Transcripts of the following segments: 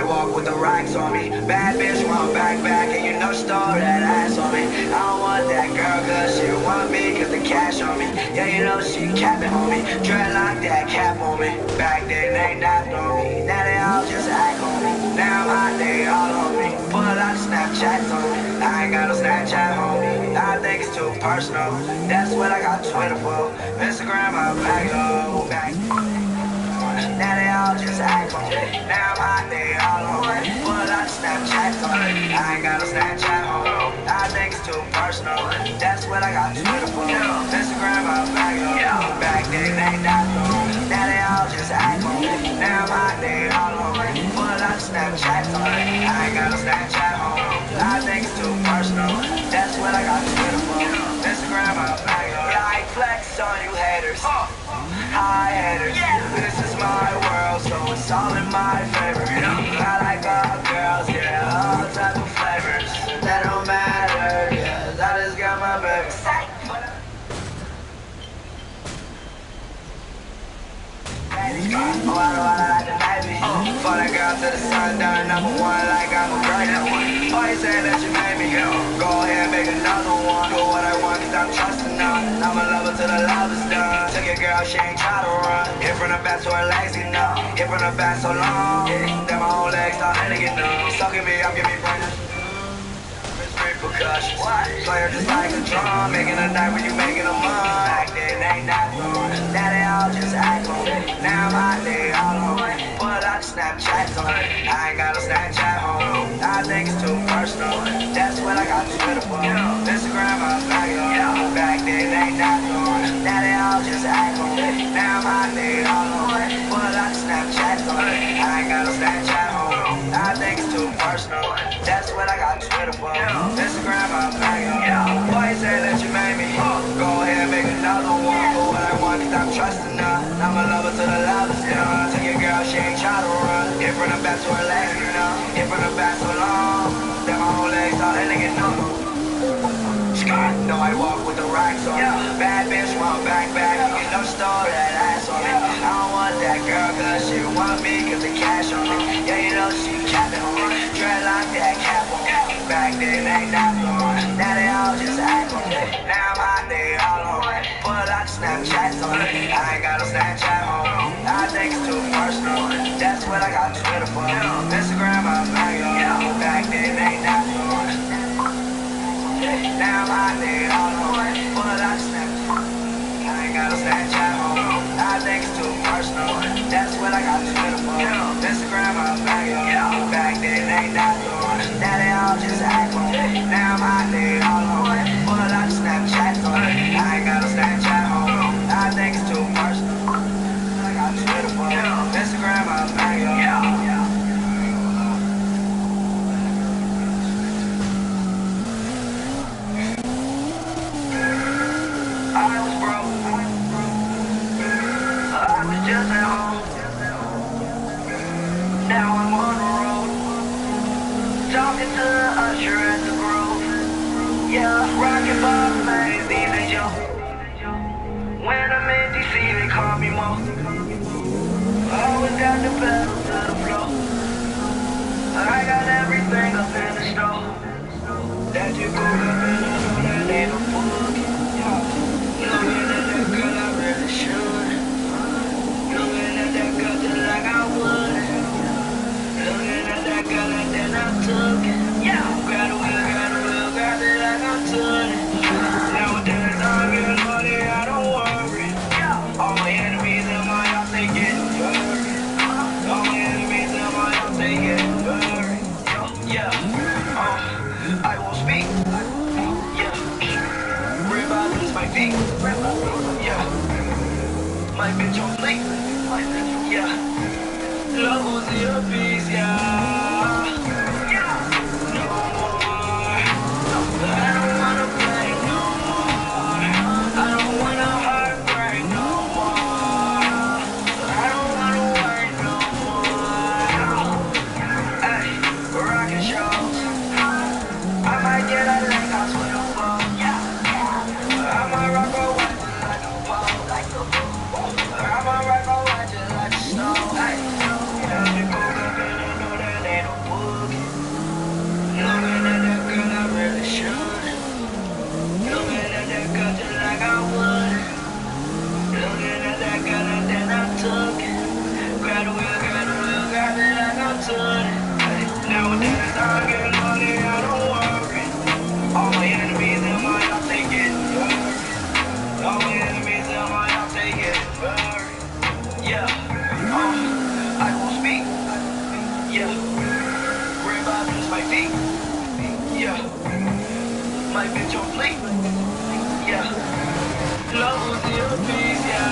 walk with the racks on me. Bad bitch want back, and you know she stole that ass on me. I don't want that girl cause she want me cause the cash on me. Yeah, you know she capping on me. Dreadlock that cap on me. Back then they napped on me. Now they all just act on me. Now I'm hot, they all on me. Pull out Snapchats on me. I ain't got no Snapchat homie. I think it's too personal. That's what I got Twitter for. Instagram, I'm back low. Back. Now they all just act on me. Now I'm hot, they all on me. Pull out Snapchats on me. I ain't got no Snapchat homie. I think it's too personal. That's what I got Twitter for. Instagram, I'm back low. Back then they not on me. Now they all just act on me. Now I'm hot, they all on me. Pull out Snapchats on me. I ain't got no Snapchat homie. I think it's too personal. That's what I got Twitter for. Instagram, I'm back low. Like flex on you haters. Hi haters. This is my world, so it's all in my favor. I like all girls, yeah, all type of flavors. That don't matter, yeah, I just got my baby. Oh, I like the baby. For that girl to the sun down, number one, like I'm a great one. Oh, you say that you made me, go ahead, make another one. Do what I want, cause I'm trusting none. I'm a lover till the love is done. Took your girl, she ain't try to run. Hit from the back to her legs, you know. Hit from the back so long, that my whole legs start to get numb. Sucking me up, give me brain. Repercussions. Play her just like a drum, making a night when you making a month. Back then they not on me. Now they all just act on me. Now I'm hot, they all on me. Pull out Snapchats on me. I ain't got no Snapchat home. I think it's too personal. That's what I got Twitter for. Instagram, I'm back on. Back then they not on me. Now they all just act on me. Now I'm hot, they all on me. Pull out Snapchats on me. I ain't got no Snapchat home. I think it's too personal. That's what I got Twitter for. Instagram, I'm back on. Boy, say that you made me. Go ahead, make another one. For what I want, cause I'm trusting her. I'm a lover till the love is done. Took your girl, she ain't try to run. Hit from the back to her legs, you know. Hit from the back so long that my whole legs started to get numb. No, I walk with the racks on me. Bad bitch want back, you know she stole that ass on me. I don't want that girl cause she want me cause the cash on me. Yeah, you know she capping on me. Dreadlock that cap on me. Back then they not on me. Now they all just act on me. Now I'm hot, they all on me. Pull out Snapchats on me. I ain't got no Snapchat home. I think it's too personal. That's what I got Twitter for. Instagram, I'm back on. Back then they not on me. Now I'm hot, they all on me. Pull out Snapchat. I ain't got no Snapchat home. I think it's too personal. That's what I got Twitter for. Instagram, I'm back on. Back then they not on me. Now they all just act on me. Now I'm hot, they all on me. Pull out Snapchat on me. I ain't got no Snapchat home. I think it's too personal. I got Twitter for. Instagram, I'm back on. Just at home. Now I'm on the road, talking to the usher at the Grove. Yeah, rockin' Bob magazine and Joe. When I'm in DC, they call me Mo. Always got the pedal to the floor. I got everything up in the store. That you go up and I know that ain't a book. Looking at that girl, I really should. Looking at that girl just like I would. Looking at that girl and then I took it. Grab the wheel, grab it like I took it. Nowadays I get money, I don't worry. All my enemies and my house, they get buried. All my enemies and my house, they get buried. I won't speak. Rip my feet. My bitch on fleek. Love was in your piece, No more. I don't wanna play no more. I don't wanna heartbreak no more. I don't wanna work no more. Ay, rockin' shows. I might get a lake house with a phone. I might rock a watch like a pole. I might rock a watch like a snow. to it. Nowadays I'm getting money, I don't worry. All my enemies in my house, they getting buried. All my enemies in my house, they getting buried. Yeah, I will speak. Yeah, worry about just my feet. Yeah, my bitch on fleek. Yeah, love will see your peace. Yeah,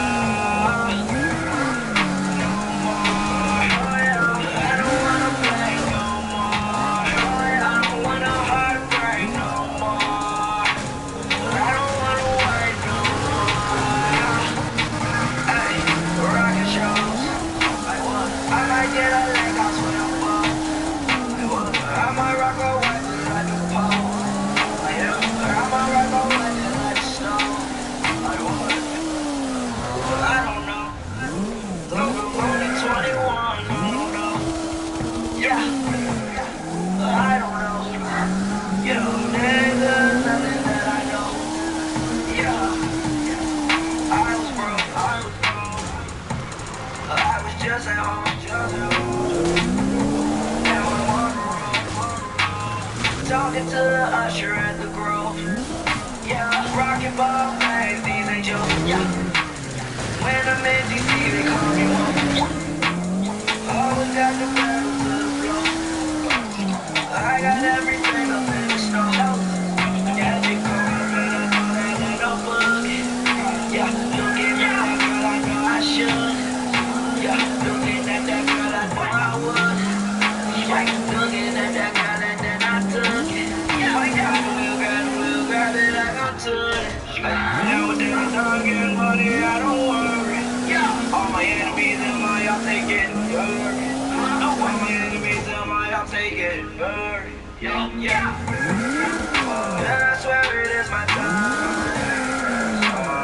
no more. Oh, yeah. I don't wanna play no more. Oh, yeah. I don't wanna heartbreak no more. I don't wanna wait no more. Hey, rocket shows. I might get a lake house when I'm full. I might rock a white till I do pole. Yeah, I might rock a white till I just snow. I don't know. Though I'm only 21, I don't know. Yeah, I don't know. You know, there's nothing that I know. Yeah, I was broke. I was just at home. Now I'm on the road. Talking to the usher at the Grove. Yeah, rockin' ball flags, these ain't jokes. Yeah, when I'm in DC, they call me one. Yeah, always got the pedal to the floor. I got everything up in the snow. Yeah, they call me better, know that ain't no boogie. Yeah, looking at that girl, I know I should. Yeah, looking at that girl, I know I would. Yeah, looking at that girl, and then I took it. Yeah, I got a little grab it like I'm to it. Nowadays I'm getting money, I don't worry. Yeah, all my enemies in my house, they getting buried. All my enemies in my house, they getting buried. Yeah. And I swear it is my time.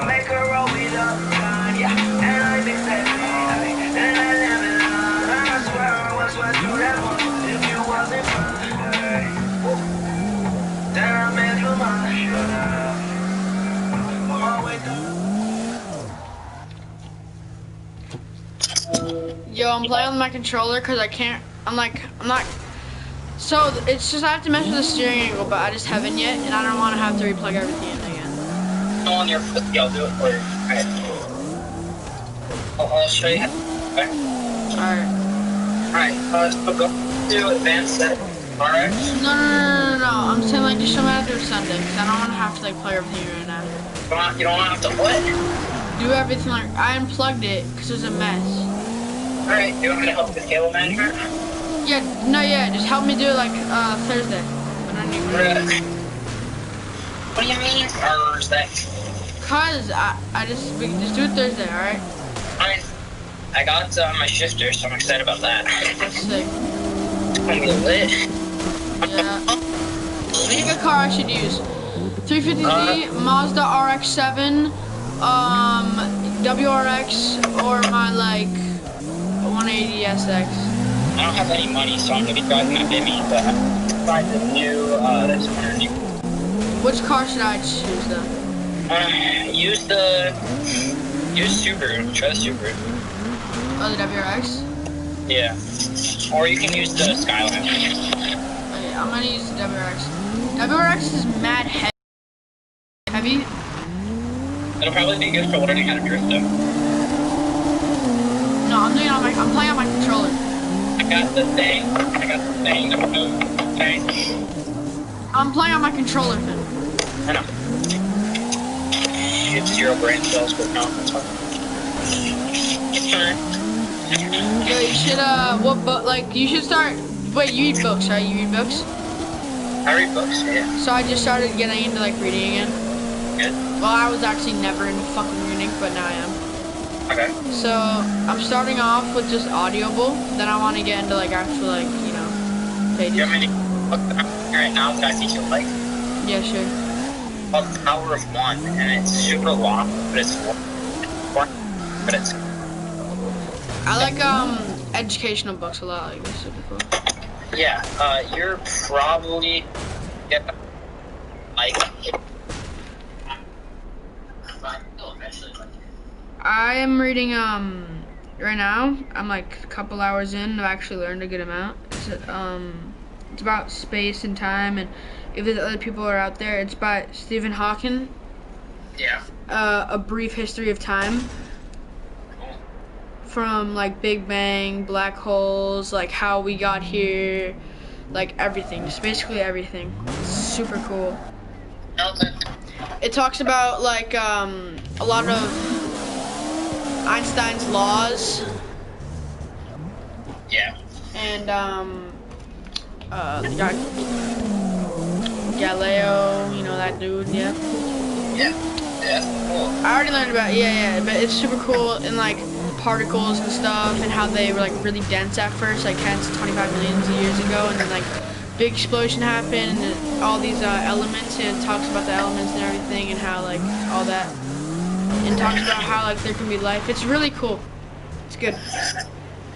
Make her roll it up, done, yeah. And I mix that thing, and I live it on. I swear I was west through that one if you wasn't mine. Then I made you mine. Shut up. Always Yo, I'm playing with my controller because I can't. I'm not. So it's just I have to mess with the steering angle, but I just haven't yet, and I don't want to have to replug everything in again. On your foot, I'll do it for you. Alright. I'll show you. Alright, so go to advanced set. Alright? No. I'm saying like just show me how to do it Sunday, because I don't want to have to like play everything right now. You don't have to what? Do everything like I unplugged it because it was a mess. Alright, you want me to help with cable management? Yeah, just help me do it like Thursday. When I need What do you mean Thursday? Cause we can just do it Thursday, alright? I got my shifter, so I'm excited about that. That's sick. It's gonna be lit. Yeah. Pick a car I should use. 350Z, Mazda RX-7, WRX, or my like 180 SX. I don't have any money, so I'm gonna be driving my Bimmy, but I tried the new this one. Which car should I choose then? Use Subaru. Try the Subaru. Oh, the WRX? Yeah. Or you can use the Skyline. Okay, I'm gonna use the WRX. WRX is mad heavy. It'll probably be good for learning how to drift though. No, I'm playing on my controller. I got the thing. I'm playing on my controller then. I know. You have 0 brain cells, but no, that's fine. It's fine. Yo, you should, you should start, wait, you read books, right? You read books? I read books, yeah. So I just started getting into, like, reading again. Good. Well, I was actually never into fucking reading, but now I am. Okay. So, I'm starting off with just Audible, then I want to get into, like, actual, like, you know, pages. You want me to book right now that I think you'll like? Yeah, sure. Called The Power of One, and it's super long, but it's I like educational books a lot. Like, they're super cool. Yeah, you're probably like. I am reading right now. I'm like a couple hours in. I've actually learned a good amount. it's about space and time, and if there's other people are out there. It's by Stephen Hawking. Yeah. A Brief History of Time. Cool. From like Big Bang, black holes, like how we got here, like everything, just basically everything. It's super cool. Okay. It talks about like a lot of Einstein's laws. Yeah. And the guy Galileo, you know that dude, yeah. Yeah. Yeah. Cool. I already learned about but it's super cool, and like particles and stuff, and how they were like really dense at first, like 10 to 25 million years ago, and then like big explosion happened, and then all these elements, and it talks about the elements and everything, and how like all that, and talks about how like there can be life. It's really cool. It's good.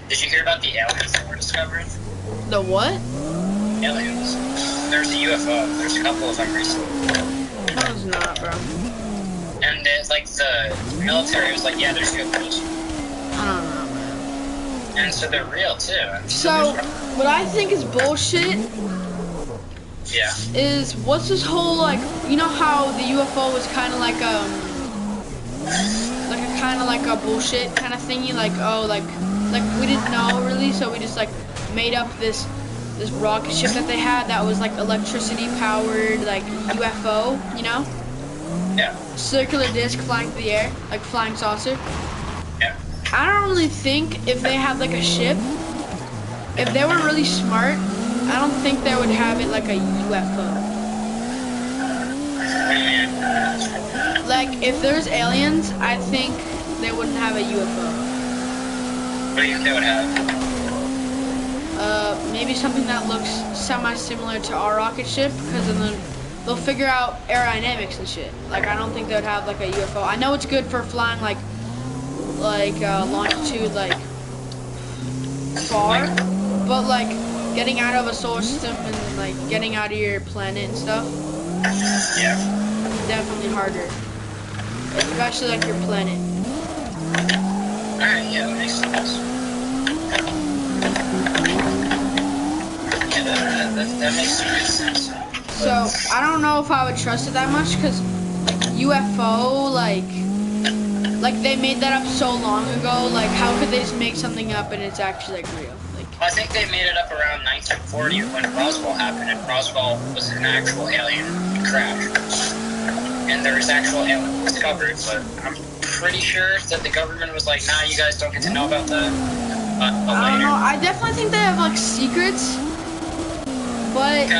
Did you hear about the aliens that were discovered? The what? Aliens. There's a UFO. There's a couple of them recently. No, it's not, bro. And it's like the military was like, yeah, there's UFOs. I don't know, man. And so they're real too. So, what I think is bullshit Yeah. is what's this whole like, you know how the UFO was kind of like a bullshit kind of thingy, like oh like we didn't know really, so we just like made up this rocket ship that they had that was like electricity powered, like UFO, you know? Yeah. Circular disc flying through the air, like flying saucer. Yeah. I don't really think if they had like a ship, if they were really smart, I don't think they would have it like a UFO. What do you mean? Like if there's aliens, I think they wouldn't have a UFO. What do you think they would have? Maybe something that looks semi-similar to our rocket ship, because then they'll figure out aerodynamics and shit. Like I don't think they would have like a UFO. I know it's good for flying like longitude like far, but like getting out of a solar system and like getting out of your planet and stuff, Yeah. definitely harder. Especially like your planet. Alright, yeah, that makes sense. Yeah, that makes some good sense. So I don't know if I would trust it that much, because like UFO, like they made that up so long ago. Like how could they just make something up and it's actually like real? Like I think they made it up around 1940 when Roswell happened, and Roswell was an actual alien crash. And there was actual aliens discovered, but I'm pretty sure that the government was like, nah, you guys don't get to know about that. I don't know. I definitely think they have like secrets, but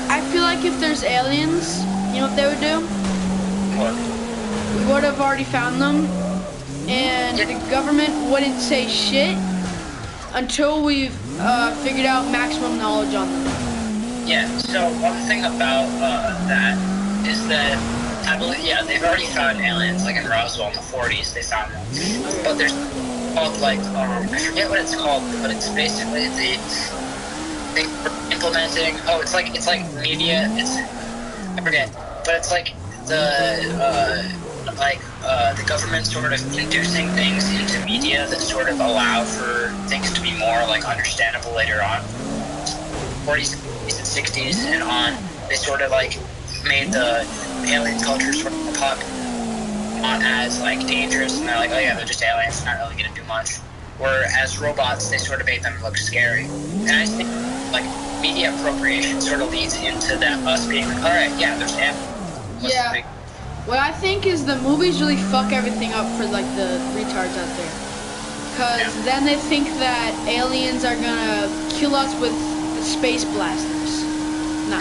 I feel like if there's aliens, you know what they would do? What? We would have already found them, and the government wouldn't say shit until we've figured out maximum knowledge on them. Yeah, so one thing about that is that I believe, yeah, they've already found aliens, like in Roswell in the 40s, they found them. But there's called like, I forget what it's called, but it's basically the thing for implementing, it's like media, I forget, but it's like the government sort of inducing things into media that sort of allow for things to be more like understandable later on. 40s and 60s and on, they sort of like made the alien culture sort of pop not as like dangerous, and they're like, oh yeah, they're just aliens, not really gonna do much. Whereas robots, they sort of made them look scary. And I think like media appropriation sort of leads into that us being like, alright, yeah, there's aliens. Yeah. What I think is the movies really fuck everything up for like the retards out there. Cause then they think that aliens are gonna kill us with space blasters. No,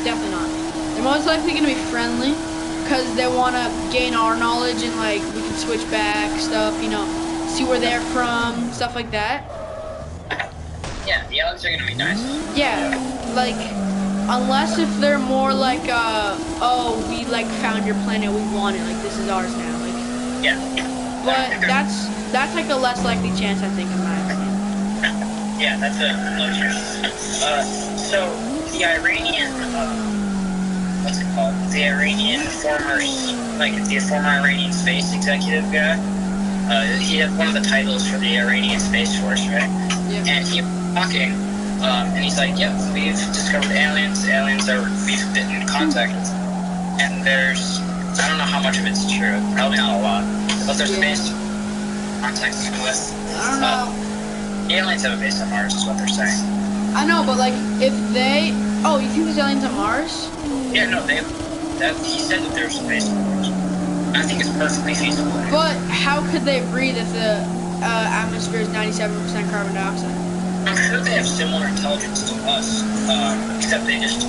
definitely not. They're most likely gonna be friendly, cause they wanna gain our knowledge and like we can switch back stuff, you know, see where they're from, stuff like that. Yeah, the aliens are gonna be nice. Yeah, like unless if they're more like, oh, we like found your planet, we want it, like this is ours now, like. Yeah. But that's like a less likely chance, I think, in my opinion. Yeah, that's a low chance. So the Iranian, what's it called? The Iranian former Iranian space executive guy. He had one of the titles for the Iranian Space Force, right? Yeah. And he was talking And he's like, yeah, we've discovered aliens. We've been in contact with. And there's, I don't know how much of it's true. Probably not a lot. But there's a base contact with. I don't know. Aliens have a base on Mars, is what they're saying. I know, but like, if they... Oh, you think there's aliens on Mars? Yeah, no, he said that there's a base on Mars. I think it's perfectly feasible. But how could they breathe if the atmosphere is 97% carbon dioxide? I'm sure they have similar intelligence to us, except they just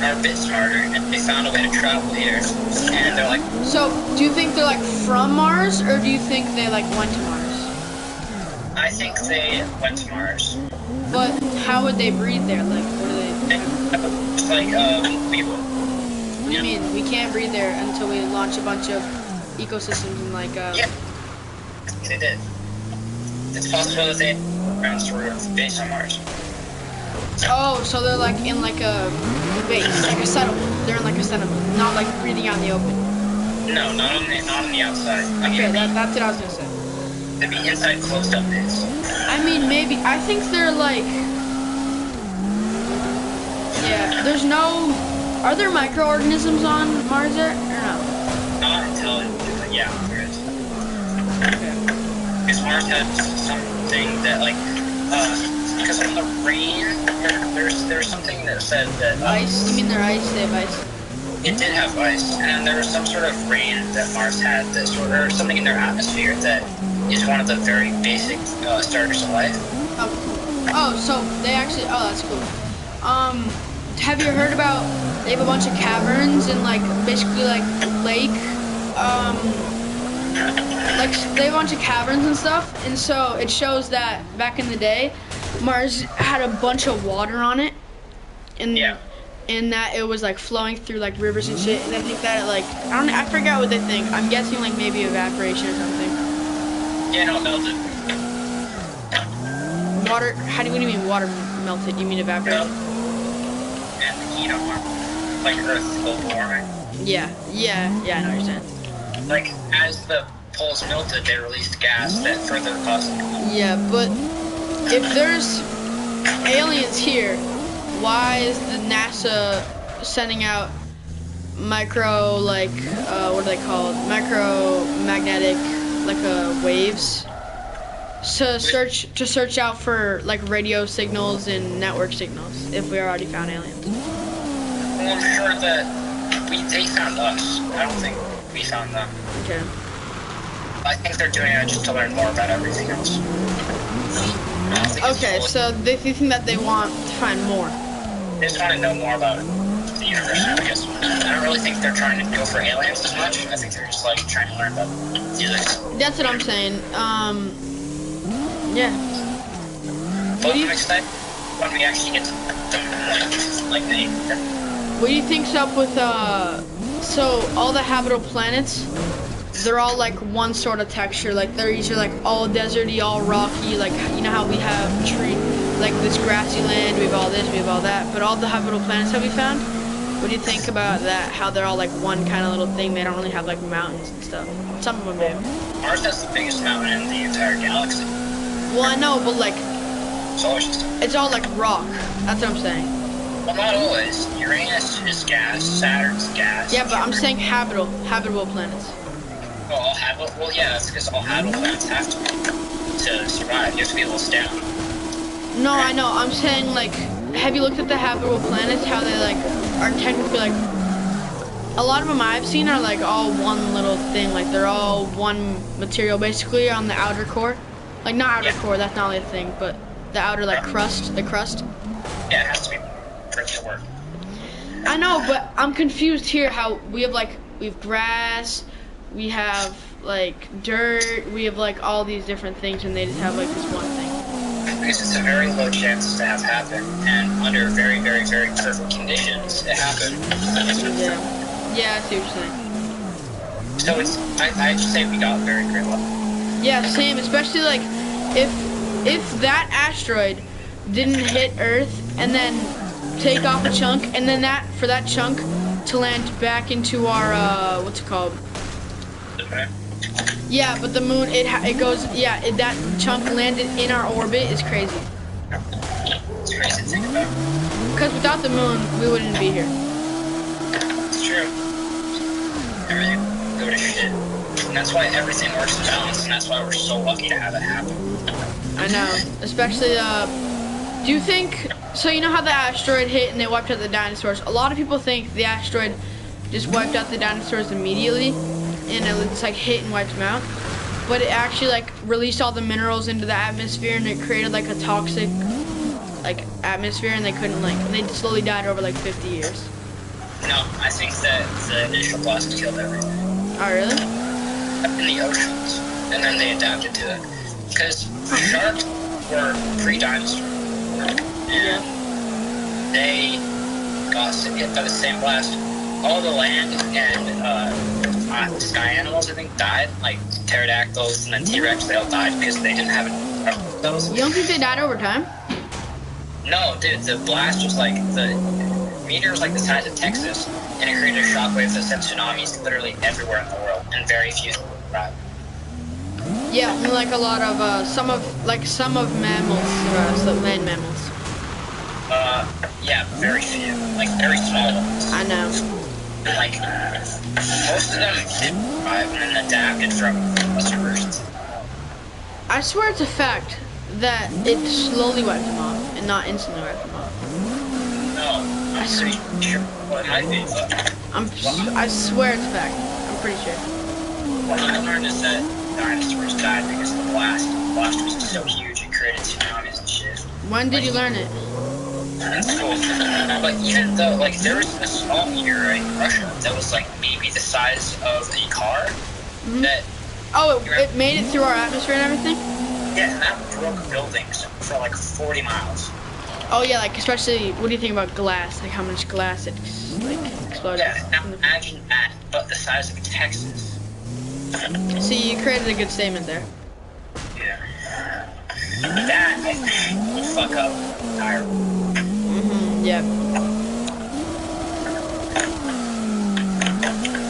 are a bit smarter, and they found a way to travel here, and they're like... So, do you think they're like from Mars, or do you think they like went to Mars? I think they went to Mars. But how would they breathe there? Like, what do they... It's like, people. What do you mean? We can't breathe there until we launch a bunch of ecosystems and like, Yeah, they did. It's possible that they found sort of base on Mars. Oh, so they're like in like a base, like a settlement. They're in like a settlement, not like breathing out in the open. No, not on the outside. Okay, that's what I was gonna say. They'd be inside closed up base. I mean, maybe. I think they're like... Yeah, there's no... Are there microorganisms on Mars or no? Not intelligent, but yeah, there is. Okay. Because Mars has something that, like, because of the rain, there's something that said that... Ice? You mean their ice? They have ice? It did have ice, and there was some sort of rain that Mars had, that sort of, or something in their atmosphere that is one of the very basic starters of life. Oh, so they actually... Oh, that's cool. Have you heard about... They have a bunch of caverns and, like, basically, like, lake... Like, they have a bunch of caverns and stuff, and so it shows that back in the day, Mars had a bunch of water on it, and and that it was like flowing through like rivers and shit. And I think that like I forgot what they think. I'm guessing like maybe evaporation or something. Yeah, no, it melted. Water? What do you mean water melted? You mean evaporation? And the heat of Mars, like Earth's global warming. Yeah, I know what you're saying. Like as the poles melted, they released gas that further caused. Yeah, but if there's aliens here, why is the NASA sending out micro, like, what are they called? Micromagnetic, like, waves to search out for, like, radio signals and network signals if we already found aliens? Well, I'm sure that they found us. I don't think we found them. Okay. I think they're doing it just to learn more about everything else. Okay, so they think that they want to find more. They just want to know more about the universe, I guess. I don't really think they're trying to go for aliens as much. I think they're just like trying to learn about physics. That's what I'm saying. Yeah. But I'm excited when we actually get to like the. What do you think's up with so all the habitable planets? They're all like one sort of texture. Like they're either like all deserty, all rocky. Like you know how we have like this grassy land. We have all this, we have all that. But all the habitable planets that we found. What do you think about that? How they're all like one kind of little thing. They don't really have like mountains and stuff. Some of them do. Mars has the biggest mountain in the entire galaxy. Well, I know, but like Solar system. it's all like rock. That's what I'm saying. Well, not always. Uranus is gas. Saturn's gas. Yeah, but I'm saying habitable planets. Well, yeah, that's because all habitable planets have to survive. You have to be able to stay on. No, I know. I'm saying like, have you looked at the habitable planets? How they like are technically like. A lot of them I've seen are like all one little thing. Like they're all one material basically on the outer core. Like not outer core. That's not really a thing, but the outer like crust. The crust. Yeah, it has to be for it to work. I know, but I'm confused here. How we have grass. We have like dirt, we have like all these different things, and they just have like this one thing. Because it's a very low chance to have happen, and under very, very, very perfect conditions, it happened. Yeah, I see what you're saying. So I just say we got very great luck. Yeah, same, especially like if that asteroid didn't hit Earth and then take off a chunk, and then for that chunk to land back into our what's it called? Okay. Yeah, but the moon, it goes, that chunk landed in our orbit is crazy. It's crazy to think about. Because without the moon, we wouldn't be here. It's true. Everything would go to shit. And that's why everything works in balance, and that's why we're so lucky to have it happen. I know. Especially, do you think, so you know how the asteroid hit and they wiped out the dinosaurs? A lot of people think the asteroid just wiped out the dinosaurs immediately, and it just like hit and wiped them out. But it actually like released all the minerals into the atmosphere, and it created like a toxic like atmosphere, and they couldn't like, they slowly died over like 50 years. No, I think that the initial blast killed everything. Oh really? In the oceans, and then they adapted to it. Because sharks were pre-dinosaur, and they got hit by the same blast. All the land and sky animals, I think, died. Like pterodactyls and then T-Rex, they all died because they didn't have enough of those. You don't think they died over time? No, dude, the blast was like, the meteor was like the size of Texas, and it created a shockwave that sent tsunamis literally everywhere in the world, and very few survived. Yeah, and like a lot of some of mammals, so land mammals. Yeah, very few, like very small ones. I know. And like, most of them did survive and then adapted from lesser versions. I swear it's a fact that it slowly wiped them off and not instantly wiped them off. No, I'm pretty sure. Well, it might be, but I swear it's a fact. I'm pretty sure. what I learned is that dinosaurs died because of the blast. The blast was so huge it created tsunamis and shit. When did you learn it? That's cool. But even though, like, there was a small meteorite in Russia that was like maybe the size of a car, that Oh, it made it through our atmosphere and everything? yeah, and that broke buildings for like 40 miles. Oh yeah, like especially, what do you think about glass? Like how much glass it like exploded? Yeah, now imagine that, but the size of Texas. See, you created a good statement there. Yeah. That, I think, would fuck up the entire world. Yeah.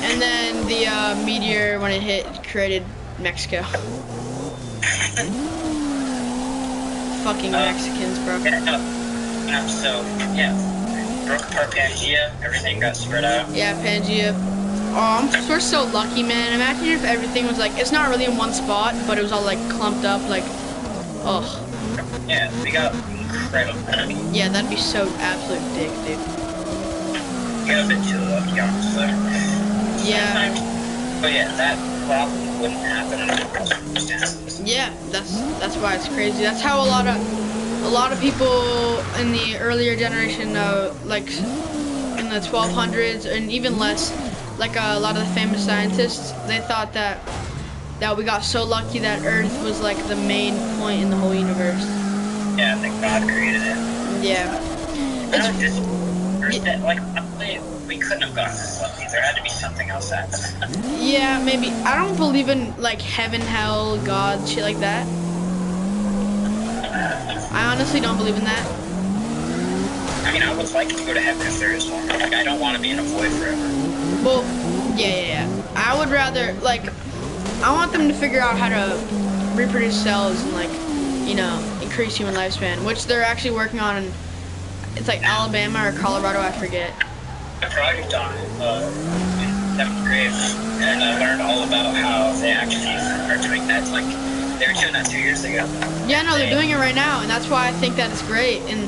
And then the meteor, when it hit, created Mexico. Fucking Mexicans, bro. Yeah, no, so, yeah. Broke apart Pangea, everything got spread out. Yeah, Pangea. Oh, we're so lucky, man. Imagine if everything was like, it's not really in one spot, but it was all like clumped up, like, oh. Yeah, we got incredible lucky. Yeah, that'd be so absolute dick, dude. We got a bit too lucky, honestly. Yeah. Sometimes, but yeah, that probably wouldn't happen under normal circumstances. Yeah, that's why it's crazy. That's how a lot of people in the earlier generation, like in the 1200s and even less, like a lot of the famous scientists, they thought that we got so lucky that Earth was like the main point in the whole universe. Yeah, I think God created it. Yeah. Like, honestly, we couldn't have gotten this lucky. There had to be something else happening. Yeah, maybe. I don't believe in like heaven, hell, God, shit like that. I honestly don't believe in that. I mean, I would like to go to heaven if there is one. Like, I don't want to be in a void forever. Well, yeah. I would rather, like, I want them to figure out how to reproduce cells and, like, you know, increase human lifespan, which they're actually working on in, it's like Alabama or Colorado, I forget. A project on it in 7th grade, and I learned all about how they actually are doing that. Like, they were doing that 2 years ago. Yeah, no, they're doing it right now, and that's why I think that it's great. And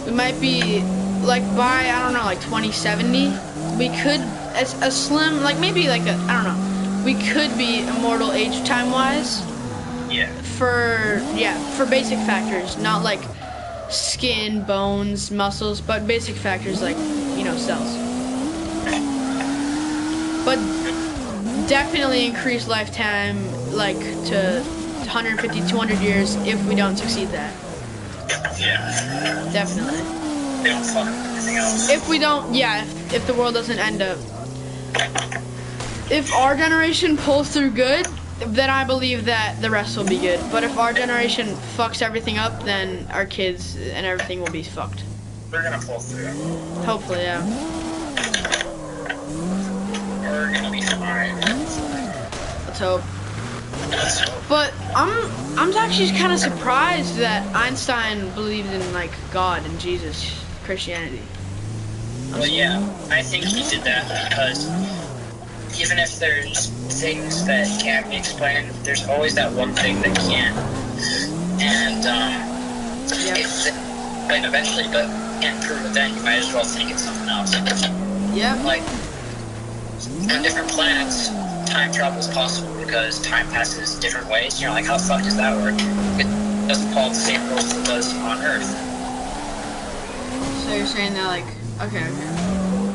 we might be, like, by, I don't know, like 2070, we could, as a slim, like maybe like a, I don't know, we could be immortal age time-wise. Yeah. For basic factors, not like skin, bones, muscles, but basic factors like, you know, cells. But definitely increase lifetime like to 150, 200 years if we don't succeed that. Yeah. Definitely. They don't fuck anything else. If we don't, yeah, if the world doesn't end up. If our generation pulls through good, then I believe that the rest will be good. But if our generation fucks everything up, then our kids and everything will be fucked. We're gonna pull through. Hopefully, yeah. We're gonna be fine. Let's hope. But I'm actually kind of surprised that Einstein believed in like God and Jesus, Christianity. Well, yeah, I think he did that because even if there's things that can't be explained, there's always that one thing that can. And if explain eventually, but can't prove it then, you might as well think it's something else. Yeah. Like on different planets, time travel is possible because time passes different ways. Like, how the fuck does that work? It doesn't follow the same rules as it does on Earth. So you're saying that, like, okay.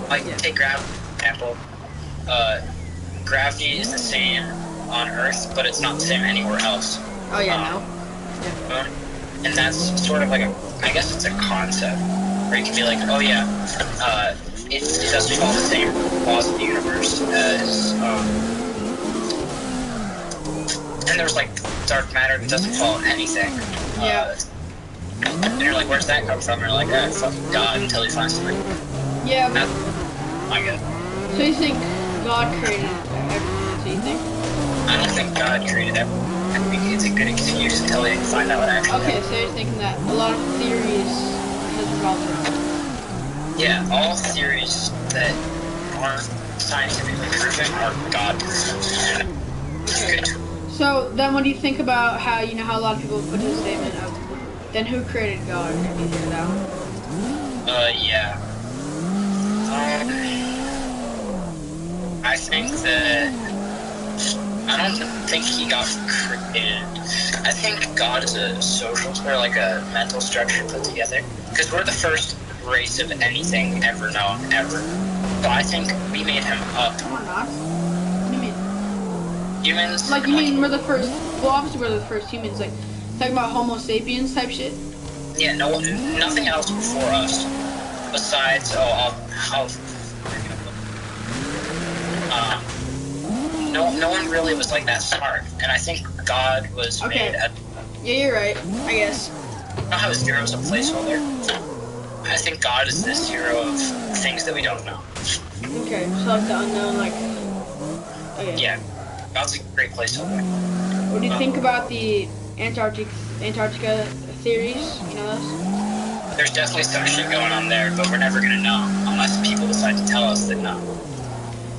Like, take gravity, for example. Gravity is the same on Earth, but it's not the same anywhere else. Oh yeah, no. Yeah. And that's sort of like I guess it's a concept where you can be like, oh yeah, it doesn't follow the same laws of the universe as, and there's like dark matter that doesn't follow anything. Yeah. And you're like, where's that come from? And you're like, fucking God, until you find something. Yeah. That's my guess. So you think God created everything? So you think? I don't think God created everything. I think it's a good excuse until you find out what actually Okay, so you're thinking that a lot of theories has revolved around. Yeah, all theories that aren't scientifically proven are God proven. Good. So then, what do you think about how how a lot of people put the statement of, then who created God? Have you heard that one? Yeah. I think that I don't think he got created. I think God is a social or like a mental structure put together because we're the first race of anything ever known ever. So I think we made him up. We're not. What do you mean? Humans. Like you mean we're the first? Well, obviously we're the first humans. Like talking about Homo sapiens type shit. Yeah, nothing else before us besides no one really was like that smart, and I think God was made at. Yeah, you're right. I guess. You know how zero is a placeholder? I think God is the zero of things that we don't know. Okay, so like the unknown, like. Okay. Yeah, God's a great placeholder. What do you think about the Antarctica theories? You know those? There's definitely some shit going on there, but we're never gonna know unless people decide to tell us that no.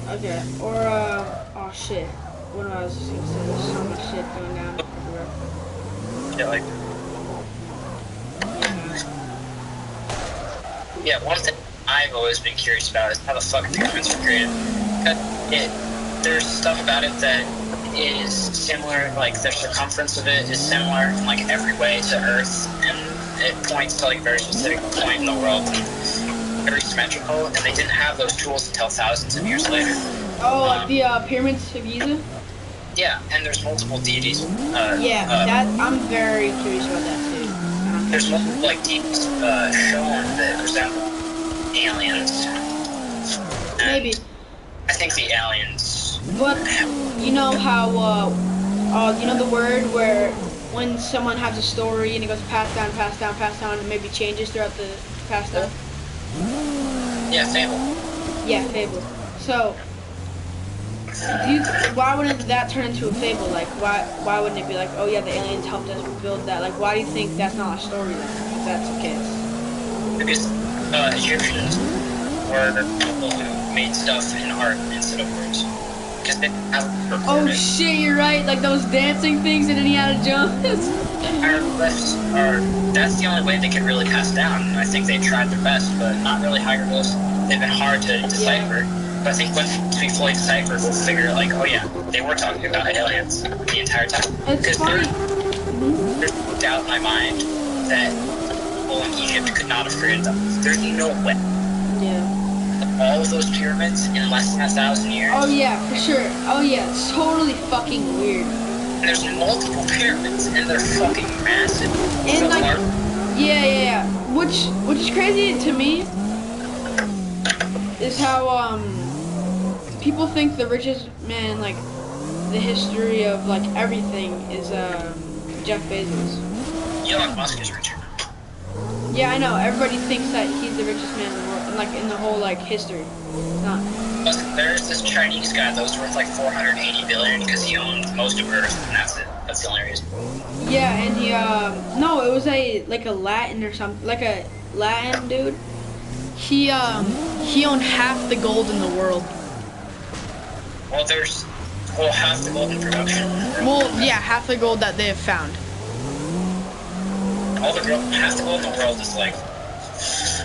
Okay, or oh shit. What I was just gonna say, there's so much shit going down everywhere. Yeah, like. Yeah, one thing I've always been curious about is how the fuck pyramids were created. There's stuff about it that is similar, like the circumference of it is similar in like every way to Earth, and it points to like a very specific point in the world, and very symmetrical, and they didn't have those tools until thousands of years later. Oh, like the pyramids of Giza? Yeah, and there's multiple deities. That I'm very curious about that too. There's multiple like deities shown that resemble aliens. And Maybe. I think the aliens. But you know how you know the word where when someone has a story and it goes passed down, passed down, passed down, and maybe changes throughout the passed down? Yeah, fable. Yeah, fable. So why wouldn't that turn into a fable? Like why wouldn't it be like, oh yeah, the aliens helped us build that? Like why do you think that's not a story then, if that's the case? Because Egyptians were people who made stuff in art instead of words. Because they have Oh shit, you're right. Like those dancing things and then he had to jump. Hieroglyphs that's the only way they could really pass down. And I think they tried their best, but not really hieroglyphs. They've been hard to decipher. But I think once we fully decipher, we'll figure like, oh yeah, they were talking about aliens the entire time. It's funny. There's no doubt in my mind that people in Egypt could not have created them. There's no way. Yeah. All of those pyramids in less than 1,000 years. Oh yeah, for sure. Oh yeah, it's totally fucking weird. And there's multiple pyramids, and they're fucking massive. And like, yeah. Which is crazy to me is how people think the richest man, like the history of like everything is Jeff Bezos. Elon Musk is richer. Yeah, I know. Everybody thinks that he's the richest man in the world, like in the whole like history. It's not. There's this Chinese guy that was worth like 480 billion because he owned most of Earth, and that's it. That's the only reason. Yeah, and he no, it was a Latin or something, like a Latin dude. He owned half the gold in the world. Well, there's half the gold in production. Well, yeah, half the gold that they have found. Half the gold in the world is like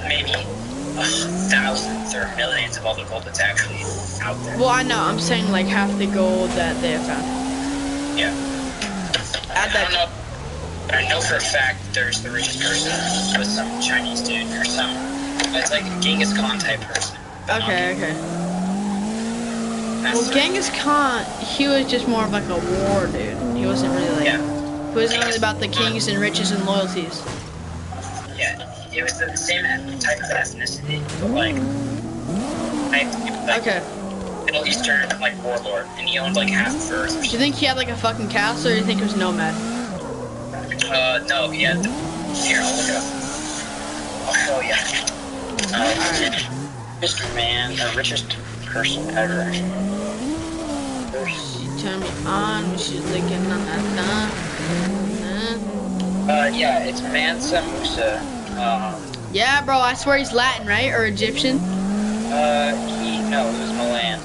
maybe thousands or millions of all the gold that's actually out there. Well, I know. I'm saying like half the gold that they have found. Yeah. Add I that. don't know, but I know for a fact there's the richest person was some Chinese dude or some. It's like a Genghis Khan type person. Okay, okay. That's Well, the- Genghis Khan, he was just more of like a war dude. He wasn't really like. Yeah. He wasn't really about the kings and riches and loyalties. Yeah. It was the same type of ethnicity, but like Okay. Middle Eastern like warlord, and he owned like half of Earth. Do you think he had like a fucking castle, or do you think he was nomad? No, he had. Here, I'll look it up. I'll show you. Mr. Man, the richest person ever. She turned me on when she's licking on that thumb. Yeah, it's Mansa Musa. Yeah, bro, I swear he's Latin, right? Or Egyptian? No, it was Milan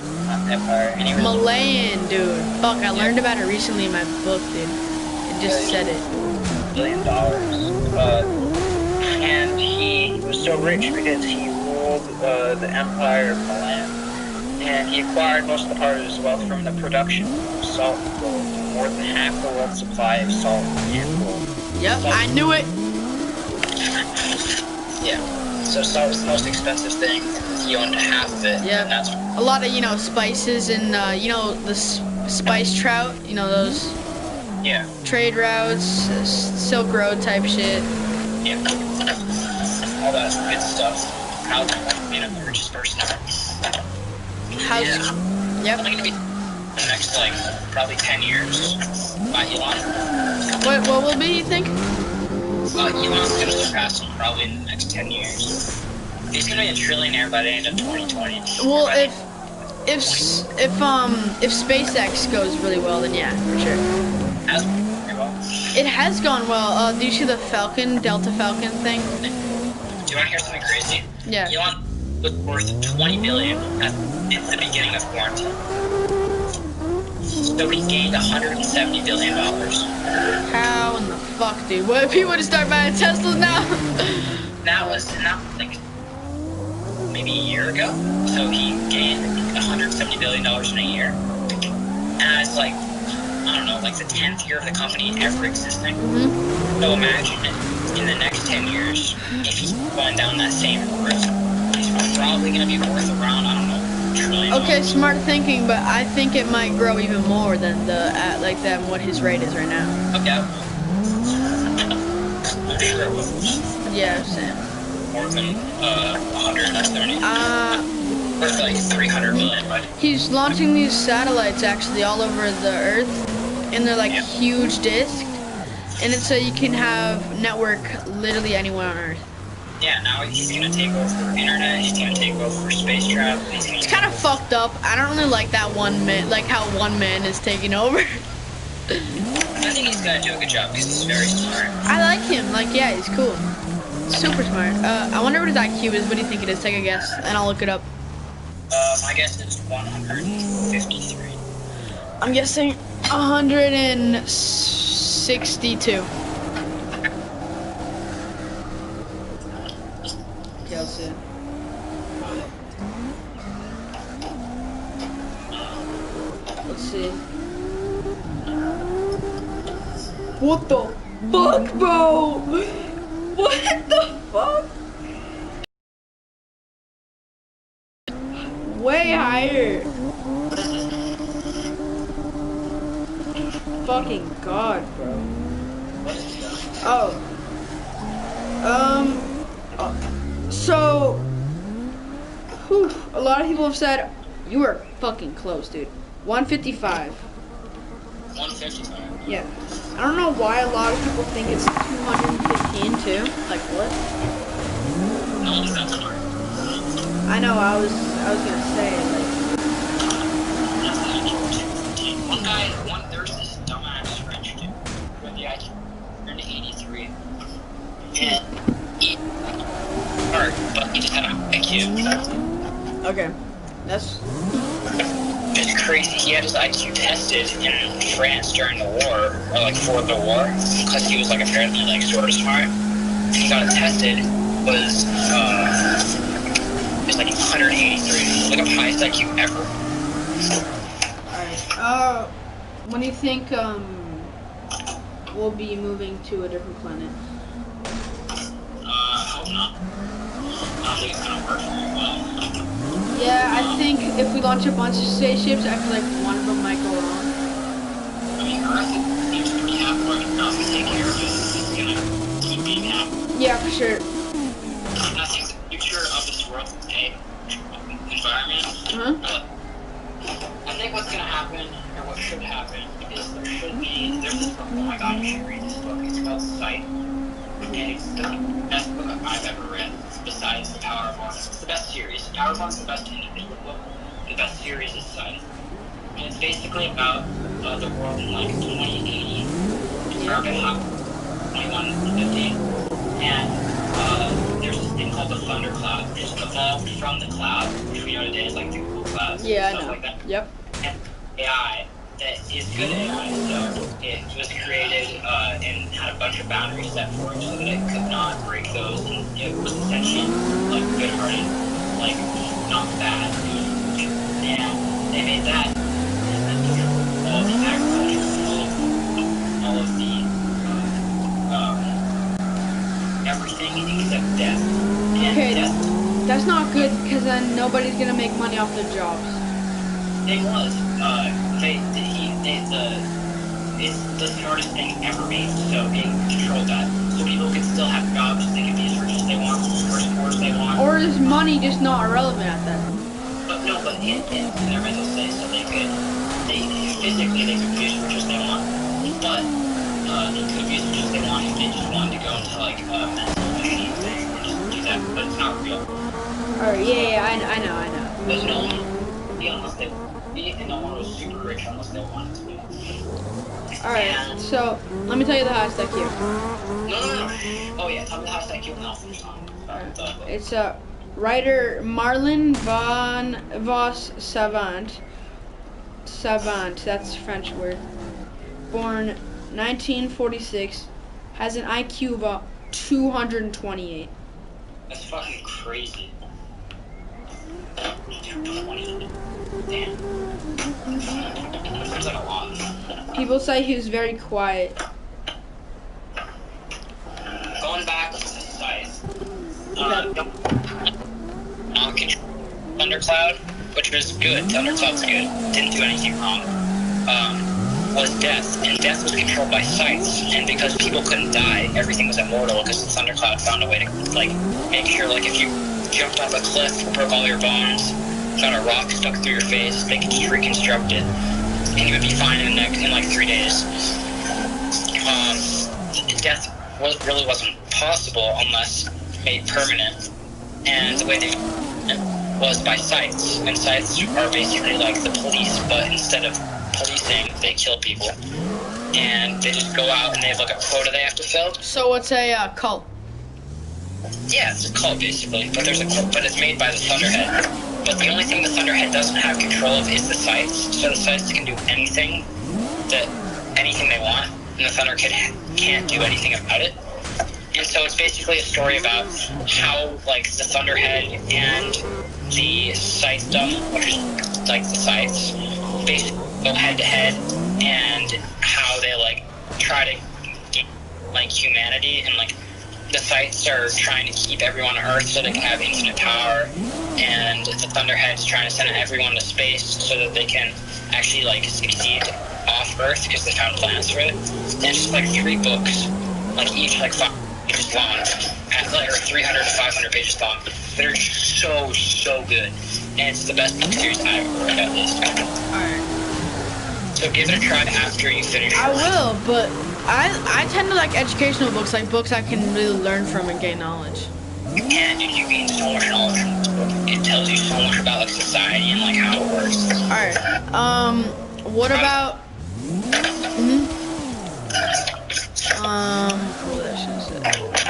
Empire. And he was Malayan, dude. Fuck, I learned about it recently in my book, dude. It just said it. $1 billion. And he was so rich because he ruled the empire of Milan. And he acquired most of the part of his wealth from the production of salt and gold. More than half the world's supply of salt and gold. Yep, I knew it. Yeah. So salt was the most expensive thing. He owned half of it. Yeah. And that's A lot of, spices and, the spice trout, those yeah. trade routes, Silk Road type shit. Yeah. All that good stuff. How being the richest person ever. How's Yep. Only gonna be the next probably 10 years by Elon. What will be, you think? Elon's gonna surpass him probably in the next 10 years. He's gonna be a trillionaire by the end of 2020. Well, if SpaceX goes really well, then yeah, for sure. Has very well. It has gone well. Do you see the Delta Falcon thing? Do you want to hear something crazy? Yeah. Elon was worth $20 billion at the beginning of quarantine. So he gained $170 billion. How in the fuck, dude? What if he would have started buying Teslas now? That was like maybe a year ago. So he gained $170 billion in a year. And it's like, I don't know, like the 10th year of the company ever existing. Mm-hmm. So imagine in the next 10 years, if he's going down that same route, he's probably going to be worth around, I don't know, $1 trillion. Okay, smart thinking, but I think it might grow even more than what his rate is right now. Okay. I'm sure it will. Yeah, Sam. More than 170. Worth like 300 million, right? He's launching these satellites actually all over the Earth, and they're like huge discs, and it's so you can have network literally anywhere on Earth. Yeah, now he's gonna take over internet. He's gonna take over space travel. It's kind of fucked up. I don't really like that how one man is taking over. I think he's gonna do a good job because he's very smart. I like him. Yeah, he's cool. Super smart. I wonder what his IQ is. What do you think it is? Take a guess, and I'll look it up. My guess is 153. I'm guessing 162. Kelsey. Let's see. What the fuck, bro? What the fuck? Way higher. Fucking God, bro. So, a lot of people have said you were fucking close, dude. 155. 155. Yeah. I don't know why a lot of people think it's 215 too. Like what? No one does that story. I know. I was gonna say like. That's the actual team. There's this dumbass French dude with the IQ turned 83. And he hard, but he just had an IQ. Okay, that's. It's crazy. He had his IQ tested in France during the war, or like for the war, because he was like apparently like sort of smart. He got it tested. Was like 183, like the highest IQ ever. Alright. When do you think we'll be moving to a different planet? I hope not. I don't think it's gonna work very well. Yeah, I think if we launch a bunch of spaceships, I feel like one of them might go wrong. I mean, Earth seems to be halfway enough to take care of it. It's gonna keep being half. Yeah, for sure. And I think the future of this world today, environment, I think what's gonna happen, or what should happen, is there's this book, oh my god, you should read this book. It's called Sight. And it's the best book I've ever read, besides The Power of One. It's the best series. Power of One's the best individual book. The best series is Sight. And it's basically about the world in like 2080. It's around 2150. And there's this thing called the thundercloud, which is evolved from the cloud, which we know today is like the Google clouds and Yeah, I stuff know. like that. Yep. And AI that is good AI, so it was created and had a bunch of boundaries set for it so that it could not break those, and it was essentially like good-hearted, like not bad. And they made that, and then all of the agriculture, all of the everything except death. And Okay, death, that's not good because then nobody's gonna make money off their jobs. it was. It's the smartest thing ever made, so it controlled that. So people could still have jobs, they could be as rich as they want, or as poor as they want. Or is money just not relevant at that? But no, but in their mental state, so physically they could be as rich as they want. But they could be as rich as they want if they just wanted to go into like a mental machine thing or just do that, but it's not real. Alright, yeah, I know. Because no one, unless they, and no one was super rich unless they wanted to be. Alright, so let me tell you the highest IQ. No. Oh yeah, tell me the highest IQ and I'll finish on. It's writer Marlin von Vos Savant. Savant, that's a French word. Born 1946, has an IQ of about 228. That's fucking crazy. 220. Damn. Seems like a lot. People say he was very quiet. Going back to the size. Thundercloud, which was good. Thundercloud's good. Didn't do anything wrong. Was death, and death was controlled by sights. And because people couldn't die, everything was immortal because the Thundercloud found a way to like make sure like if you jumped off a cliff, broke all your bones, got a rock stuck through your face, they could just reconstruct it, and you would be fine in like 3 days. Death really wasn't possible unless made permanent, and the way they was by sights, and sights are basically like the police, but instead of policing, they kill people, and they just go out and they have like a quota they have to fill. So it's a cult. Yeah, it's a cult basically, but there's a cult, but it's made by the Thunderhead. But the only thing the Thunderhead doesn't have control of is the sights. So the sights can do anything they want, and the Thunderhead can't do anything about it. And so it's basically a story about how like the Thunderhead and the Sightdom, which is like the sights, basically go head to head, and how they like try to gain like humanity, and like the sights are trying to keep everyone on Earth so they can have infinite power, and the Thunderhead's trying to send everyone to space so that they can actually like succeed off Earth because they found planets for it. And it's just like 3 books, like each like 5 pages long, or 300 to 500 pages long. They're just so good, and it's the best book series I've ever read at least. Alright. So give it a try after you finish. I will, but I tend to like educational books, like books I can really learn from and gain knowledge. You can, dude. You gain so much knowledge from this book. It tells you so much about like society and like how it works. Alright. What about what I should say.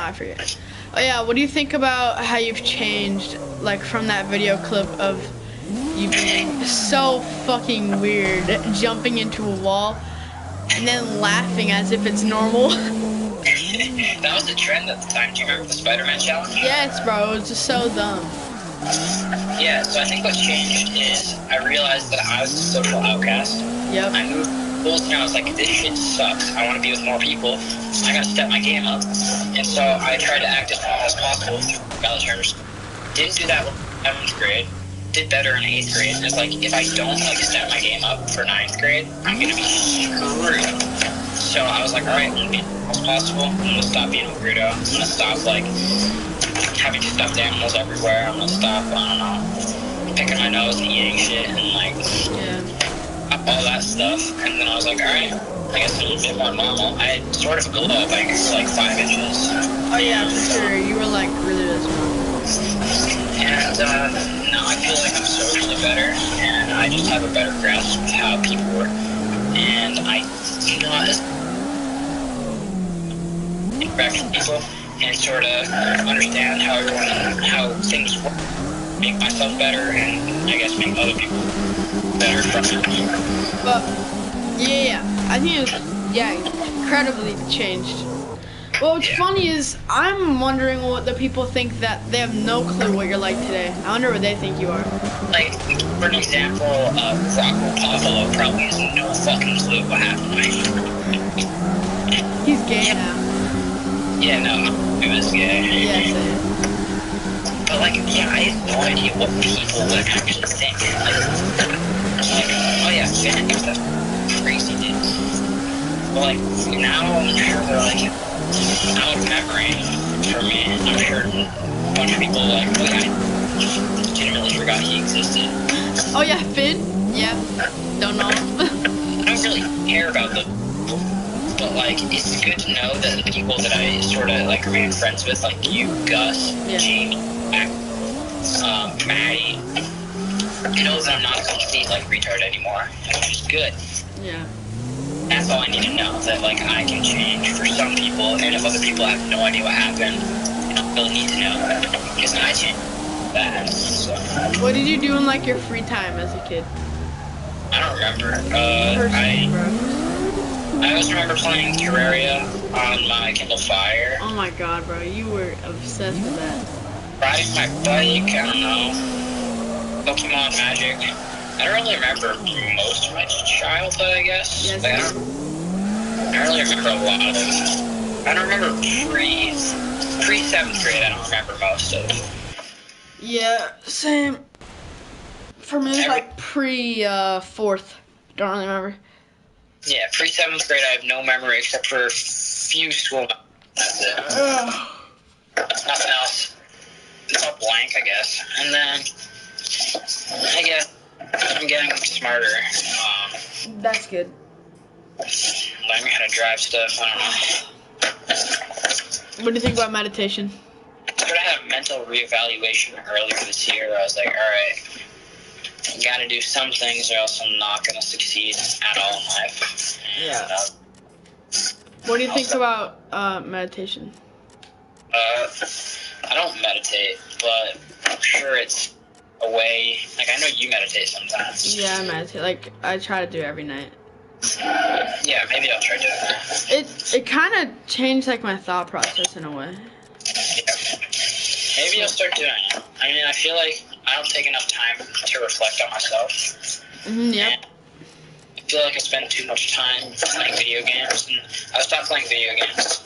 I forget. Oh yeah, what do you think about how you've changed, like from that video clip of you being so fucking weird, jumping into a wall and then laughing as if it's normal? That was a trend at the time. Do you remember the Spider-Man challenge? Yes, bro, it was just so dumb. Yeah, so I think what changed is I realized that I was a social outcast. Yep. I moved schools and I was like, this shit sucks. I want to be with more people. I gotta step my game up. And so I tried to act as normal as possible through Valley Charter School. Didn't do that with 7th grade. Did better in 8th grade. It's like, if I don't like step my game up for 9th grade, I'm gonna be screwed. So I was like, alright, I'm gonna be as normal as possible. I'm gonna stop being a weirdo. I'm gonna stop like having stuffed animals everywhere. I'm gonna stop, I don't know, picking my nose and eating shit and like all that stuff. And then I was like, alright, I guess I'm a bit more normal. I had sort of a glow up, I guess, like 5 inches. Oh yeah, for sure. You were like really this normal. And now I feel like I'm socially better, and I just have a better grasp of how people work. And I, you know, I just interact with people and sort of understand how everyone, how things work, make myself better, and I guess make other people better from it. But yeah, I think it was incredibly changed. Well, what's funny is I'm wondering what the people think that they have no clue what you're like today. I wonder what they think you are. Like, for an example, Rocco Pavlo probably has no fucking clue what happened to me. He's gay now. Yeah, no, he was gay. Yeah, same. But like, yeah, I had no idea what people would actually think. Like, oh yeah, Finn, that's crazy, dude. But like, now I'm sure they're like, out of memory for me. I'm sure a bunch of people like, oh yeah, I legitimately forgot he existed. Oh yeah, Finn? Yeah. Don't know. I don't really care about them, but like, it's good to know that the people that I sort of like remain friends with, like you, Gus, Jamie, Maddie, know that I'm not a complete like retard anymore, which is good. Yeah. That's all I need to know, that like I can change for some people, and if other people have no idea what happened, I don't really need to know, because then I change that. So. What did you do in like your free time as a kid? I don't remember. I always remember playing Terraria on my Kindle Fire. Oh my god, bro, you were obsessed with that. Riding my bike, I don't know. Pokemon Magic. I don't really remember most of my childhood, I guess. Yes, Like, I don't really remember a lot of it. I don't remember pre-7th grade, I don't remember most of it. Yeah, same. For me, it's like pre-4th. Don't really remember. Yeah, pre-7th grade, I have no memory except for a few school. That's it. Nothing else. It's all blank, I guess. And then, I guess, I'm getting smarter. That's good. Learning how to drive stuff, I don't know. What do you think about meditation? I sort of had a mental reevaluation earlier this year where I was like, alright, I gotta do some things or else I'm not gonna succeed at all in life. Yeah. What do you think about meditation? I don't meditate, but I'm sure it's a way, like I know you meditate sometimes. Yeah, I meditate. Like, I try to do it every night. Yeah, maybe I'll try doing that. It kind of changed like my thought process in a way. Yeah. Maybe I'll start doing it. I mean, I feel like I don't take enough time to reflect on myself. Yep. And I feel like I spend too much time playing video games. And I stopped playing video games,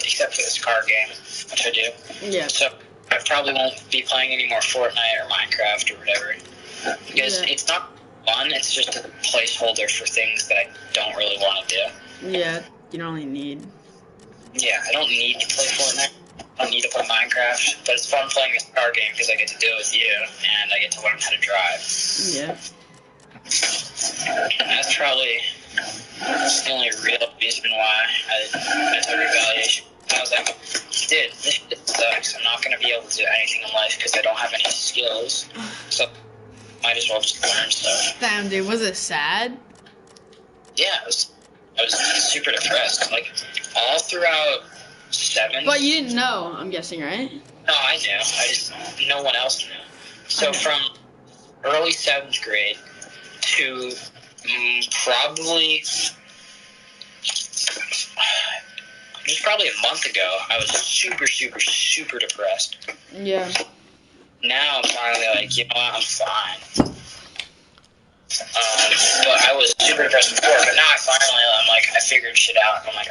except for this card game, which I do. Yeah. So I probably won't be playing any more Fortnite or Minecraft or whatever. Because it's not fun, it's just a placeholder for things that I don't really want to do. Yeah, you don't really need. Yeah, I don't need to play Fortnite. I don't need to play Minecraft, but it's fun playing this card game because I get to do it with you, and I get to learn how to drive. Yeah. And that's probably the only real reason why I did a reevaluation I was like, dude, this shit sucks. I'm not going to be able to do anything in life because I don't have any skills. So might as well just learn stuff. Damn, dude, was it sad? Yeah, I was super depressed. Like, all throughout 7th. But you didn't know, I'm guessing, right? No, I knew. I just, no one else knew. So Okay. from early 7th grade to probably, it was probably a month ago, I was super, super, super depressed. Yeah. Now I'm finally like, you know what, I'm fine. But I was super depressed before, but now I'm like, I figured shit out. I'm like,